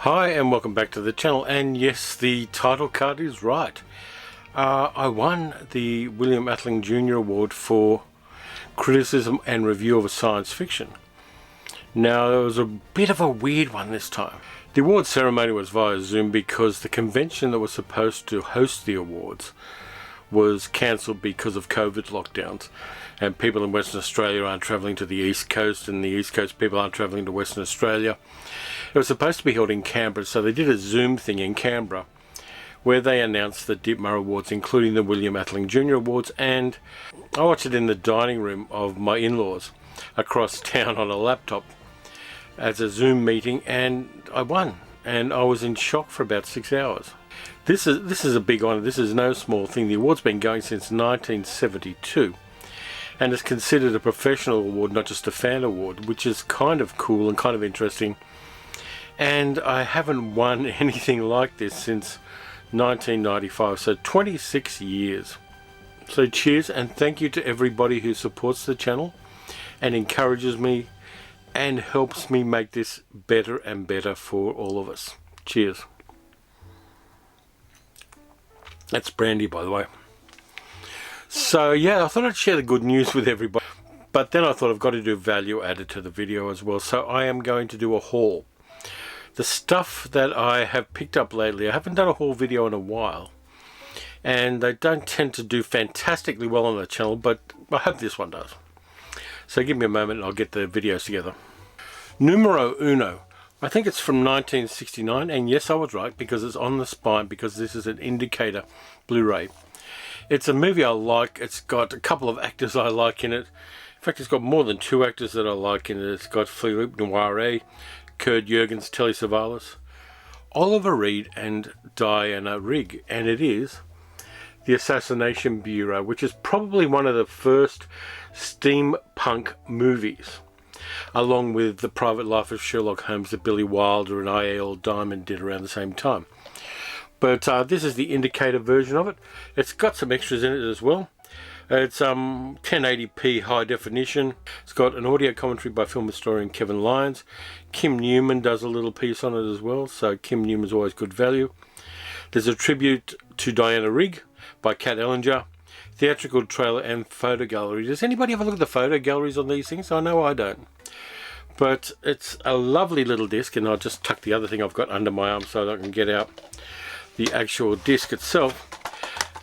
Hi and welcome back to the channel, and yes, the title card is right. I won the William Atheling Jr. Award for criticism and review of a science fiction. Now, it was a bit of a weird one this time. The award ceremony was via Zoom because the convention that was supposed to host the awards was cancelled because of COVID lockdowns, and people in Western Australia aren't travelling to the East Coast, and the East Coast people aren't travelling to Western Australia. It was supposed to be held in Canberra, so they did a Zoom thing in Canberra where they announced the Dipmer Awards, including the William Atheling Jr. Awards, and I watched it in the dining room of my in-laws across town on a laptop as a Zoom meeting, and I won, and I was in shock for about 6 hours. This is a big honour. This is no small thing. The award's been going since 1972 and is considered a professional award, not just a fan award, which is kind of cool and kind of interesting. And I haven't won anything like this since 1995, so 26 years. So cheers, and thank you to everybody who supports the channel and encourages me and helps me make this better and better for all of us. Cheers. That's brandy, by the way. So yeah, I thought I'd share the good news with everybody, but then I thought I've got to do value added to the video as well, so I am going to do a haul. The stuff that I have picked up lately, I haven't done a haul video in a while, and they don't tend to do fantastically well on the channel, but I hope this one does. So give me a moment and I'll get the videos together. Numero uno. I think it's from 1969, and yes, I was right, because it's on the spine, because this is an indicator Blu-ray. It's a movie I like. It's got a couple of actors I like in it. In fact, it's got more than 2 actors that I like in it. It's got Philippe Noiret, Kurt Jurgens, Telly Savalas, Oliver Reed and Diana Rigg, and it is The Assassination Bureau, which is probably one of the first steampunk movies, along with The Private Life of Sherlock Holmes that Billy Wilder and I.A.L. Diamond did around the same time. But this is the indicator version of it. It's got some extras in it as well. It's 1080p high definition. It's got an audio commentary by film historian Kevin Lyons. Kim Newman does a little piece on it as well, so Kim Newman's always good value. There's a tribute to Diana Rigg by Kat Ellinger, theatrical trailer and photo gallery. Does anybody ever look at the photo galleries on these things? I know I don't. But it's a lovely little disc, and I'll just tuck the other thing I've got under my arm so that I can get out the actual disc itself.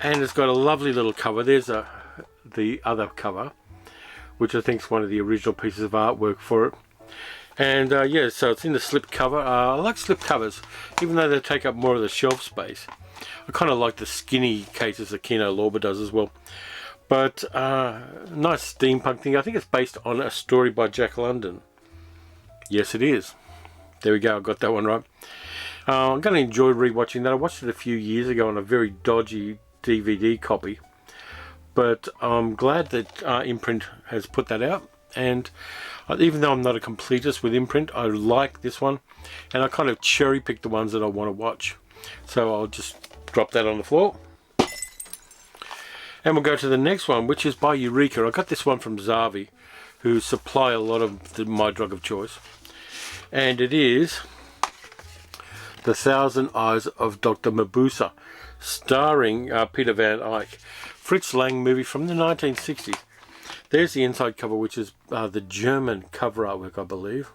And it's got a lovely little cover. There's the other cover, which I think is one of the original pieces of artwork for it. And yeah, so it's in the slip cover. I like slip covers, even though they take up more of the shelf space. I kind of like the skinny cases that Kino Lorber does as well. But nice steampunk thing. I think it's based on a story by Jack London. Yes, it is. There we go, I got that one right. I'm going to enjoy rewatching that. I watched it a few years ago on a very dodgy DVD copy, but I'm glad that Imprint has put that out. And even though I'm not a completist with Imprint, I like this one, and I kind of cherry pick the ones that I want to watch. So I'll just drop that on the floor, and we'll go to the next one, which is by Eureka. I got this one from Zavi, who supply a lot of my drug of choice, and it is The Thousand Eyes of Dr. Mabusa, starring Peter Van Eyck. Fritz Lang movie from the 1960s. There's the inside cover, which is the German cover artwork, I believe.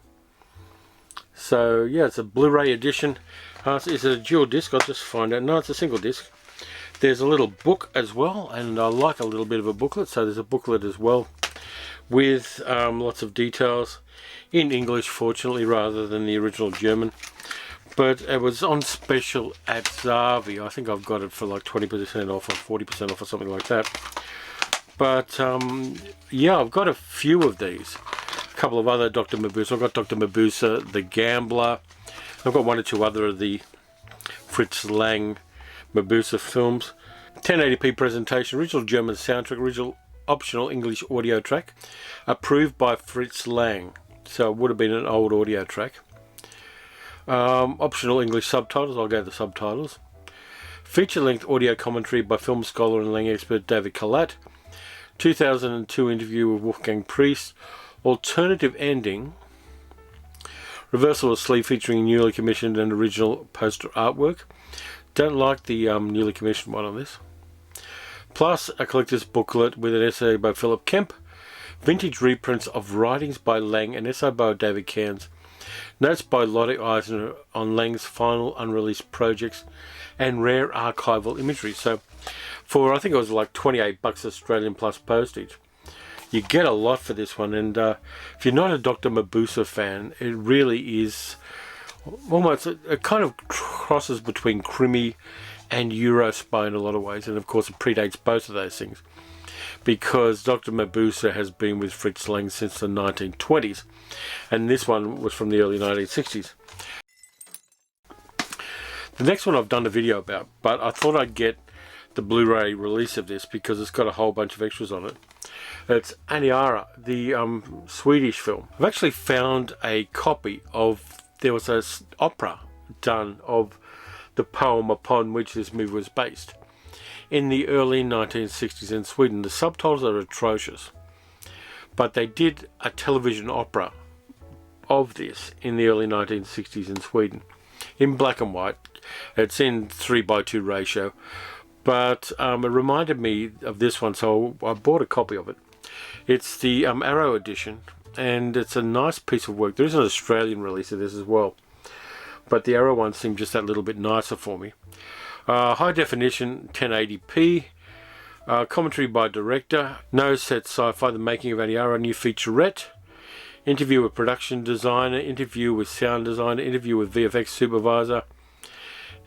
So yeah, it's a Blu-ray edition. Is it a dual disc? I'll just find out. No, it's a single disc. There's a little book as well, and I like a little bit of a booklet, so there's a booklet as well with lots of details in English, fortunately, rather than the original German. But it was on special at Zavi. I think I've got it for like 20% off or 40% off or something like that. But yeah, I've got a few of these. A couple of other Dr. Mabusa. I've got Dr. Mabusa, The Gambler. I've got 1 or 2 other of the Fritz Lang Mabusa films. 1080p presentation, original German soundtrack, original optional English audio track, approved by Fritz Lang. So it would have been an old audio track. Optional English subtitles. I'll go the subtitles. Feature-length audio commentary by film scholar and Lang expert David Kalat. 2002 interview with Wolfgang Priest. Alternative ending Reversal of sleeve featuring newly commissioned and original poster artwork. Don't like the newly commissioned one on this. Plus a collector's booklet with an essay by Philip Kemp, vintage reprints of writings by Lang, an essay by David Cairns, notes by Lottie Eisner on Lang's final unreleased projects, and rare archival imagery. So for, I think it was like 28 bucks Australian plus postage, you get a lot for this one. And if you're not a Dr. Mabusa fan, it really is almost, it kind of crosses between Krimi and Eurospy in a lot of ways, and of course it predates both of those things, because Dr. Mabusa has been with Fritz Lang since the 1920s, and this one was from the early 1960s. The next one I've done a video about, but I thought I'd get the Blu-ray release of this because it's got a whole bunch of extras on it. It's Aniara, the Swedish film. I've actually found a copy of, there was an opera done of the poem upon which this movie was based in the early 1960s in Sweden. The subtitles are atrocious, but they did a television opera of this in the early 1960s in Sweden in black and white. It's in 3:2 ratio, but it reminded me of this one, so I bought a copy of it. It's the Aero edition, and it's a nice piece of work. There is an Australian release of this as well, but the Aero one seemed just that little bit nicer for me. High definition 1080p, commentary by director, no set sci-fi, the making of Aniara, new featurette, interview with production designer, interview with sound designer, interview with VFX supervisor,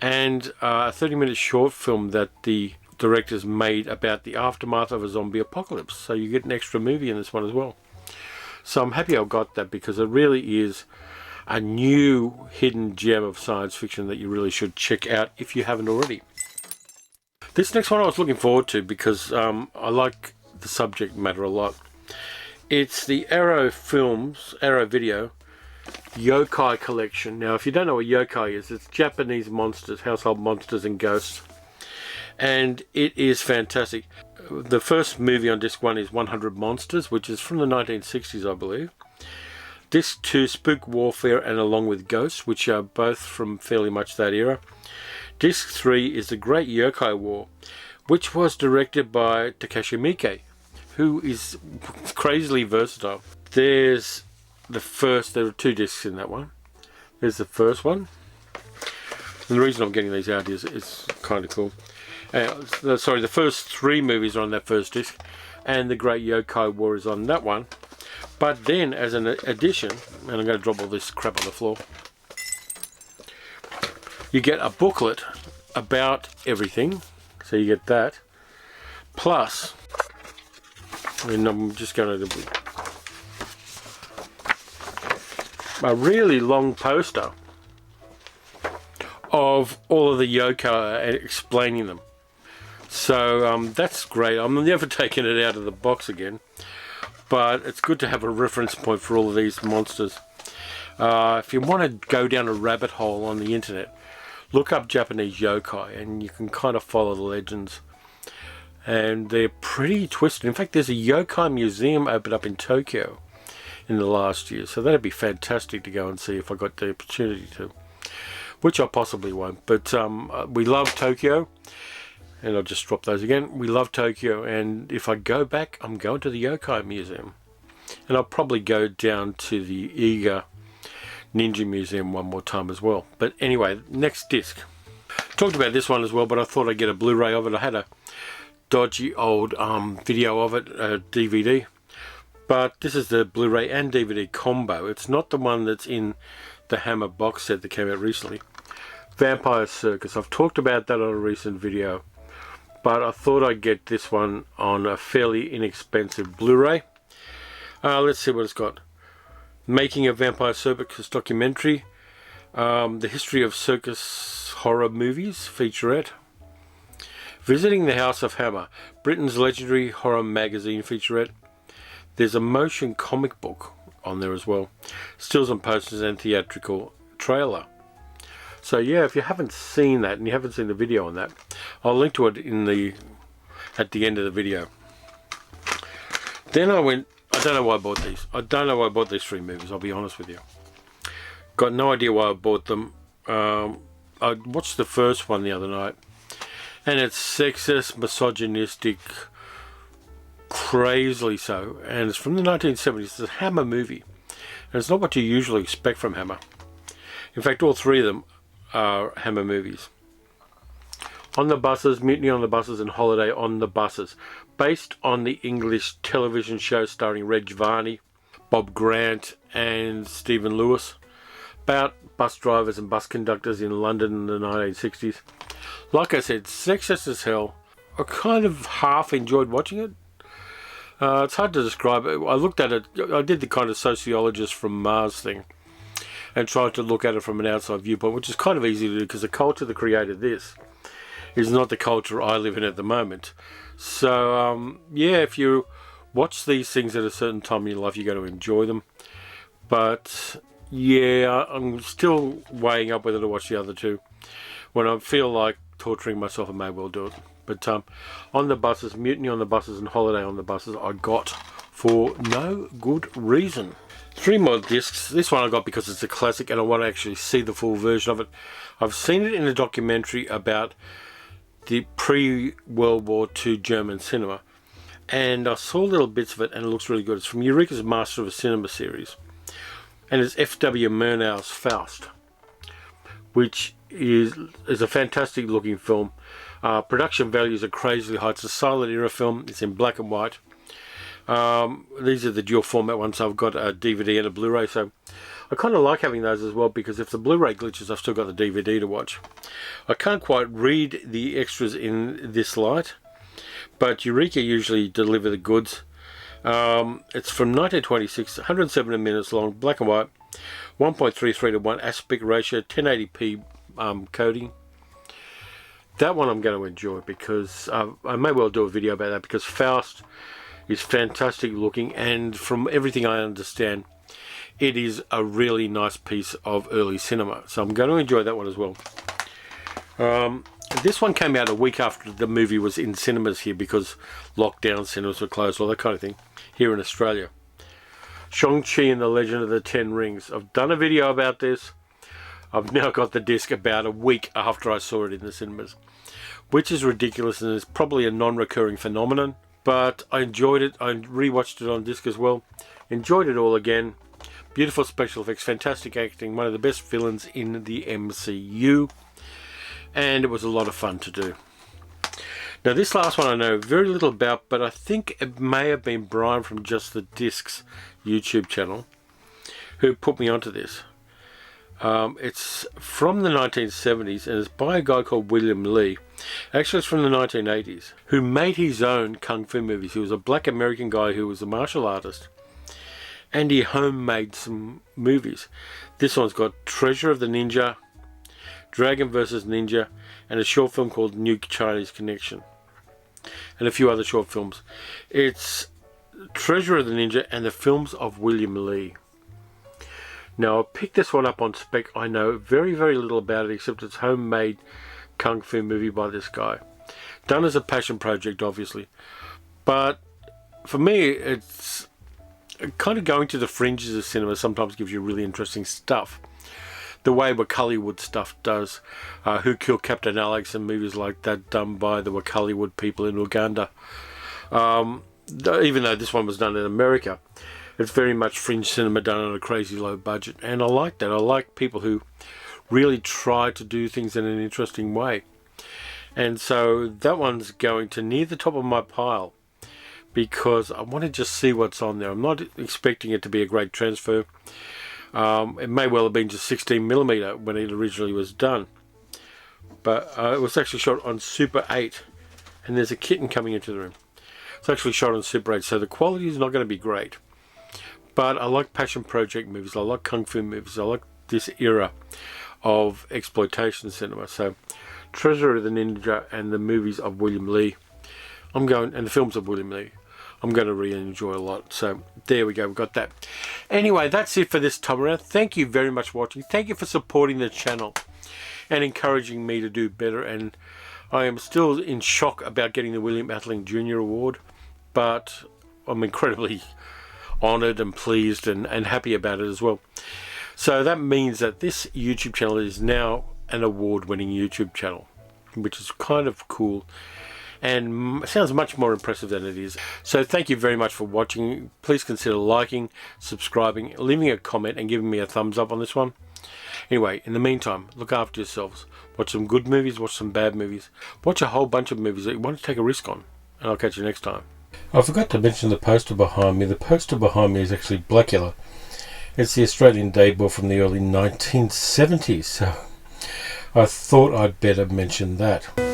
and a 30-minute short film that the directors made about the aftermath of a zombie apocalypse. So you get an extra movie in this one as well. So I'm happy I got that, because it really is a new hidden gem of science fiction that you really should check out if you haven't already. This next one I was looking forward to because I like the subject matter a lot. It's the Aero Films, Aero Video Yokai collection. Now if you don't know what yokai is, it's Japanese monsters, household monsters and ghosts, and it is fantastic. The first movie on disc 1 is 100 Monsters, which is from the 1960s, I believe. Disc 2, Spook Warfare and Along with Ghosts, which are both from fairly much that era. Disc 3 is The Great Yokai War, which was directed by Takashi Miike, who is crazily versatile. There's the first, there are 2 discs in that one. There's the first one. And the reason I'm getting these out is it's kind of cool. Sorry, the first 3 movies are on that first disc, and The Great Yokai War is on that one. But then, as an addition, and I'm going to drop all this crap on the floor, you get a booklet about everything. So you get that. Plus, and I'm just going to a really long poster of all of the yokai and explaining them. So that's great. I'm never taking it out of the box again, but it's good to have a reference point for all of these monsters. If you want to go down a rabbit hole on the internet, look up Japanese yokai and you can kind of follow the legends, and they're pretty twisted. In fact, there's a yokai museum opened up in Tokyo in the last year, so that'd be fantastic to go and see if I got the opportunity to, which I possibly won't. But we love Tokyo, and I'll just drop those again. We love Tokyo, and if I go back, I'm going to the Yokai Museum, and I'll probably go down to the Iga Ninja Museum one more time as well. But anyway, next disc. Talked about this one as well, but I thought I'd get a Blu-ray of it. I had a dodgy old video of it, a DVD, but this is the Blu-ray and DVD combo. It's not the one that's in the Hammer box set that came out recently. Vampire Circus. I've talked about that on a recent video, but I thought I'd get this one on a fairly inexpensive Blu-ray. Let's see what it's got. Making a Vampire Circus documentary, the history of circus horror movies featurette, Visiting the House of Hammer, Britain's legendary horror magazine featurette. There's a motion comic book on there as well, stills and posters and theatrical trailer. So yeah, if you haven't seen that and you haven't seen the video on that, I'll link to it at the end of the video. Then I don't know why I bought these. I don't know why I bought these 3 movies, I'll be honest with you. Got no idea why I bought them. I watched the first one the other night, and it's sexist, misogynistic, crazily so, and it's from the 1970s. It's a Hammer movie, and it's not what you usually expect from Hammer. In fact, all three of them are Hammer movies. On the Buses, Mutiny on the Buses, and Holiday on the Buses, based on the English television show starring Reg Varney, Bob Grant and Stephen Lewis, about bus drivers and bus conductors in London in the 1960s. Like I said, sexist as hell. I kind of half enjoyed watching it. It's hard to describe it. I looked at it, I did the kind of sociologist from Mars thing and tried to look at it from an outside viewpoint, which is kind of easy to do because the culture that created this is not the culture I live in at the moment. So, yeah, if you watch these things at a certain time in your life, you're going to enjoy them. But, yeah, I'm still weighing up whether to watch the other two. When I feel like torturing myself, I may well do it. But On the Buses, Mutiny on the Buses, and Holiday on the Buses, I got for no good reason. 3 more discs. This one I got because it's a classic and I want to actually see the full version of it. I've seen it in a documentary about the pre-World War II German cinema, and I saw little bits of it and it looks really good. It's from Eureka's Master of Cinema series, and it's F.W. Murnau's Faust, which is a fantastic looking film. Production values are crazily high. It's a silent era film. It's in black and white. These are the dual format ones. So I've got a DVD and a Blu-ray, so I kind of like having those as well, because if the Blu-ray glitches, I've still got the DVD to watch. I can't quite read the extras in this light, but Eureka usually deliver the goods. It's from 1926, 107 minutes long, black and white, 1.33 to 1 aspect ratio, 1080p coding. That one I'm going to enjoy because I may well do a video about that, because Faust is fantastic looking, and from everything I understand, it is a really nice piece of early cinema. So I'm going to enjoy that one as well. This one came out a week after the movie was in cinemas here, because lockdown, cinemas were closed, all that kind of thing, here in Australia. Shang-Chi and the Legend of the Ten Rings. I've done a video about this. I've now got the disc about a week after I saw it in the cinemas, which is ridiculous and is probably a non-recurring phenomenon, but I enjoyed it. I rewatched it on disc as well. Enjoyed it all again. Beautiful special effects, fantastic acting, one of the best villains in the MCU, and it was a lot of fun to do. Now this last one I know very little about, but I think it may have been Brian from Just the Discs YouTube channel who put me onto this. It's from the 1970s and it's by a guy called William Lee. Actually, it's from the 1980s, who made his own kung fu movies. He was a black American guy who was a martial artist, and he homemade some movies. This one's got Treasure of the Ninja, Dragon vs. Ninja, and a short film called New Chinese Connection, and a few other short films. It's Treasure of the Ninja and the films of William Lee. Now, I picked this one up on spec. I know very, very little about it, except it's homemade kung fu movie by this guy. Done as a passion project, obviously. But for me, it's kind of going to the fringes of cinema sometimes gives you really interesting stuff. The way Wakaliwood stuff does. Who Killed Captain Alex and movies like that done by the Wakaliwood people in Uganda. Even though this one was done in America, it's very much fringe cinema done on a crazy low budget, and I like that. I like people who really try to do things in an interesting way, and so that one's going to near the top of my pile because I want to just see what's on there. I'm not expecting it to be a great transfer. It may well have been just 16mm when it originally was done, but it was actually shot on Super 8, and there's a kitten coming into the room. It's actually shot on Super 8, so the quality is not going to be great. But I like passion project movies, I like kung fu movies, I like this era of exploitation cinema. So Treasure of the Ninja and the movies of William Lee, and the films of William Lee, I'm going to really enjoy a lot. So there we go, we've got that. Anyway, that's it for this time around. Thank you very much for watching. Thank you for supporting the channel and encouraging me to do better. And I am still in shock about getting the William Atheling Jr. Award, but I'm incredibly honoured and pleased and happy about it as well. So that means that this YouTube channel is now an award-winning YouTube channel, which is kind of cool and sounds much more impressive than it is. So thank you very much for watching. Please consider liking, subscribing, leaving a comment and giving me a thumbs up on this one. Anyway, in the meantime, look after yourselves. Watch some good movies, watch some bad movies. Watch a whole bunch of movies that you want to take a risk on. And I'll catch you next time. I forgot to mention the poster behind me. The poster behind me is actually Blackula. It's the Australian debut from the early 1970s. So I thought I'd better mention that.